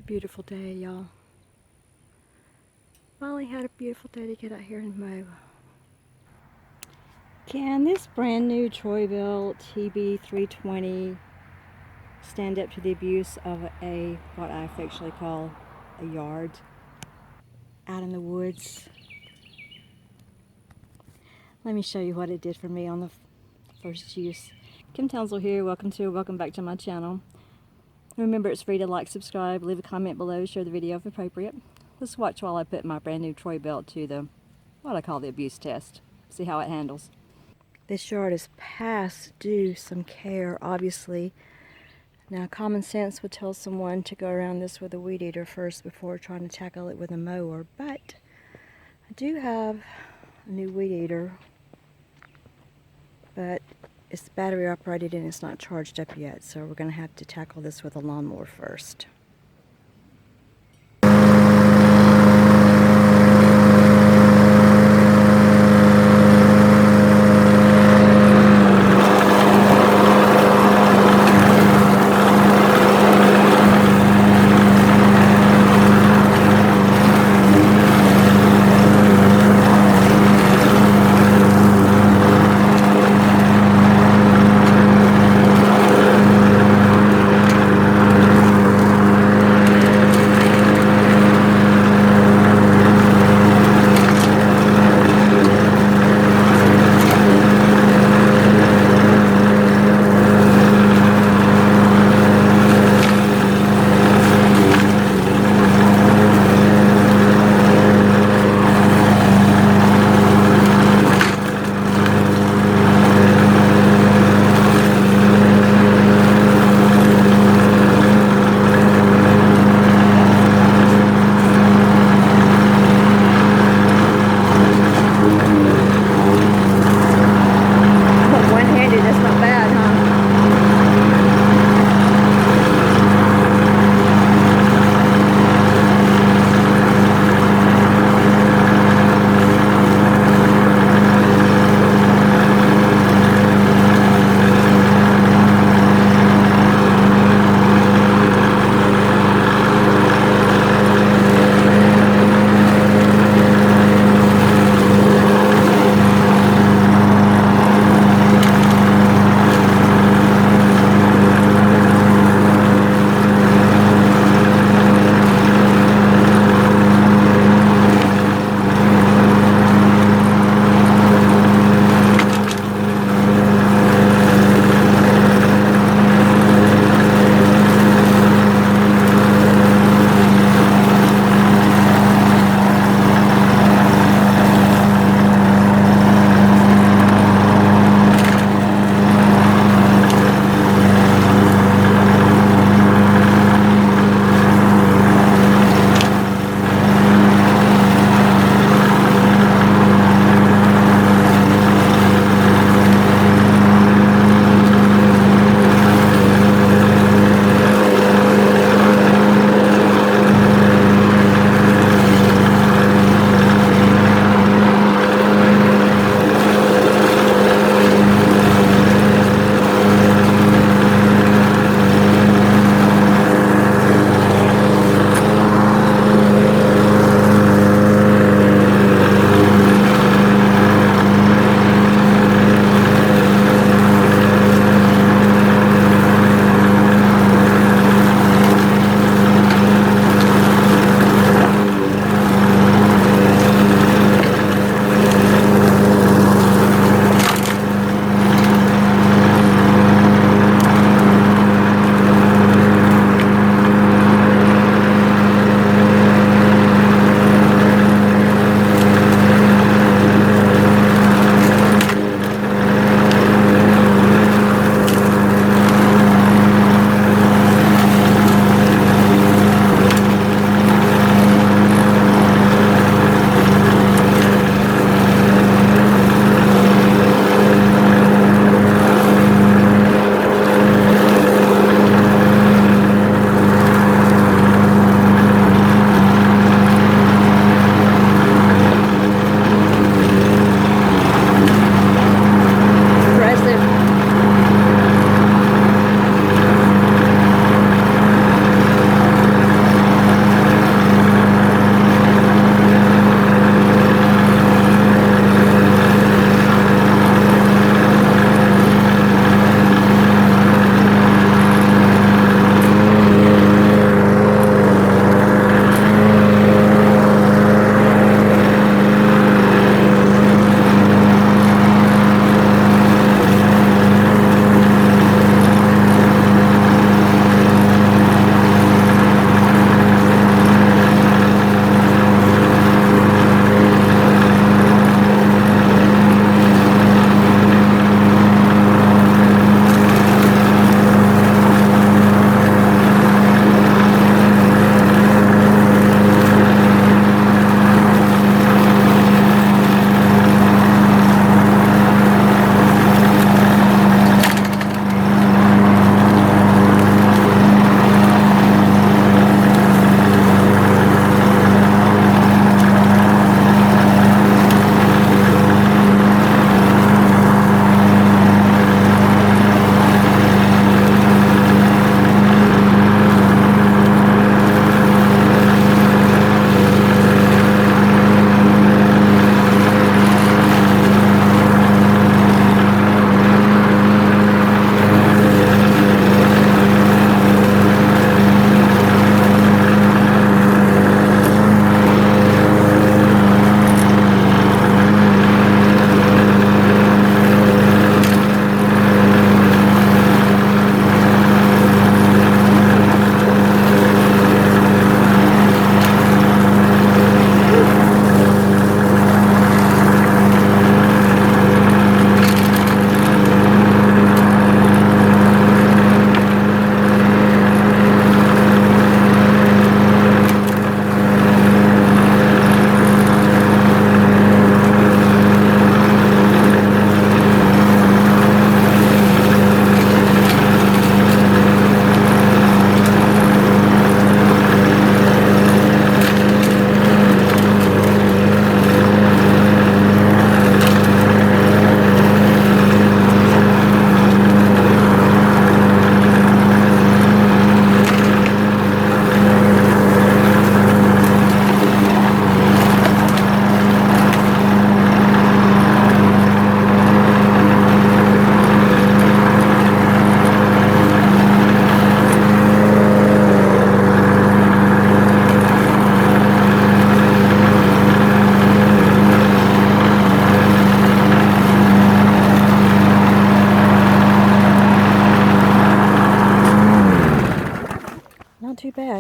Beautiful day, y'all. Finally had a beautiful day to get out here and mow. Can this brand new Troy-Bilt TB320 stand up to the abuse of what I affectionately call a yard out in the woods? Let me show you what it did for me on the first use. Kim Townsel here. Welcome back to my channel. Remember, it's free to like, subscribe, leave a comment below, share the video if appropriate. Let's watch while I put my brand new Troy-Bilt to what I call the abuse test. See how it handles. This yard is past due some care, obviously. Now, common sense would tell someone to go around this with a weed eater first before trying to tackle it with a mower, but I do have a new weed eater, but it's battery operated and it's not charged up yet, so we're going to have to tackle this with a lawnmower first.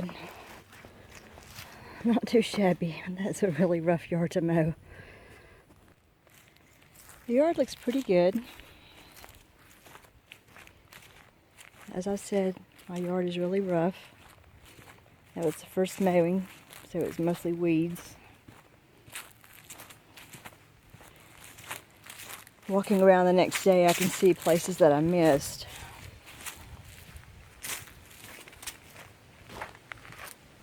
bad. Not too shabby. That's a really rough yard to mow. The yard looks pretty good. As I said, my yard is really rough. That was the first mowing, so it's mostly weeds. Walking around the next day, I can see places that I missed.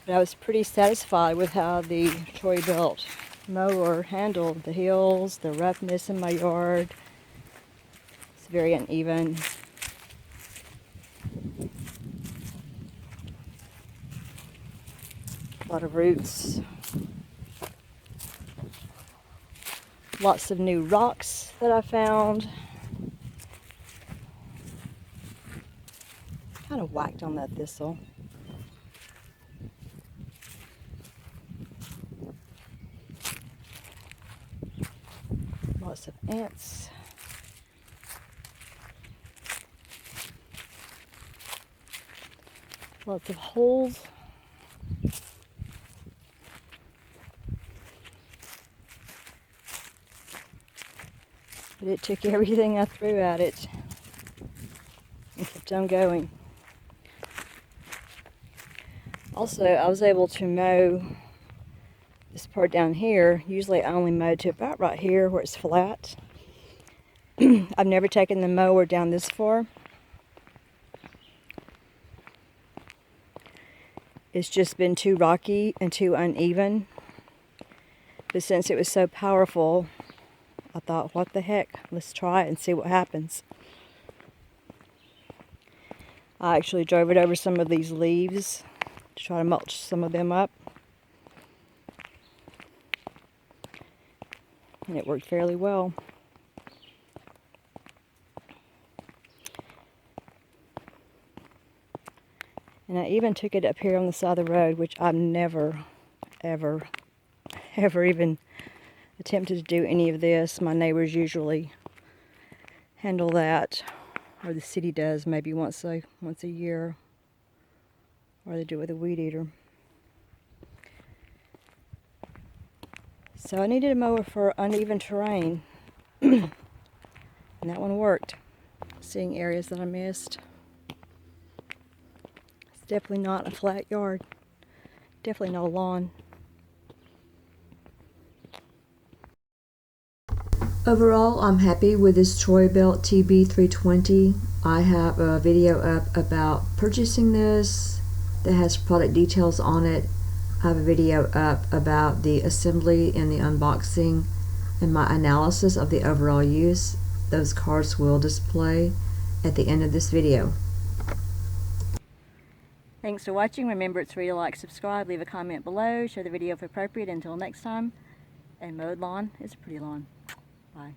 But I was pretty satisfied with how the Troy-Bilt mower handled the hills, the roughness in my yard. It's very uneven. A lot of roots. Lots of new rocks that I found. Kind of whacked on that thistle. Lots of ants. Lots of holes. But it took everything I threw at it and kept on going. Also, I was able to mow this part down here. Usually I only mow to about right here where it's flat. I've never taken the mower down this far. It's just been too rocky and too uneven. But since it was so powerful, I thought, what the heck, let's try it and see what happens. I actually drove it over some of these leaves to try to mulch some of them up. And it worked fairly well. And I even took it up here on the side of the road, which I've never, ever even attempted to do any of this. My neighbors usually handle that, or the city does maybe once a year, or they do it with a weed eater. So I needed a mower for uneven terrain, and that one worked. Seeing areas that I missed. It's definitely not a flat yard. Definitely not a lawn. Overall, I'm happy with this Troy-Bilt TB320. I have a video up about purchasing this that has product details on it. I have a video up about the assembly and the unboxing and my analysis of the overall use. Those cards will display at the end of this video. Thanks for watching. Remember, it's free to like, subscribe, leave a comment below, share the video if appropriate. Until next time, a mowed lawn is a pretty lawn. Bye.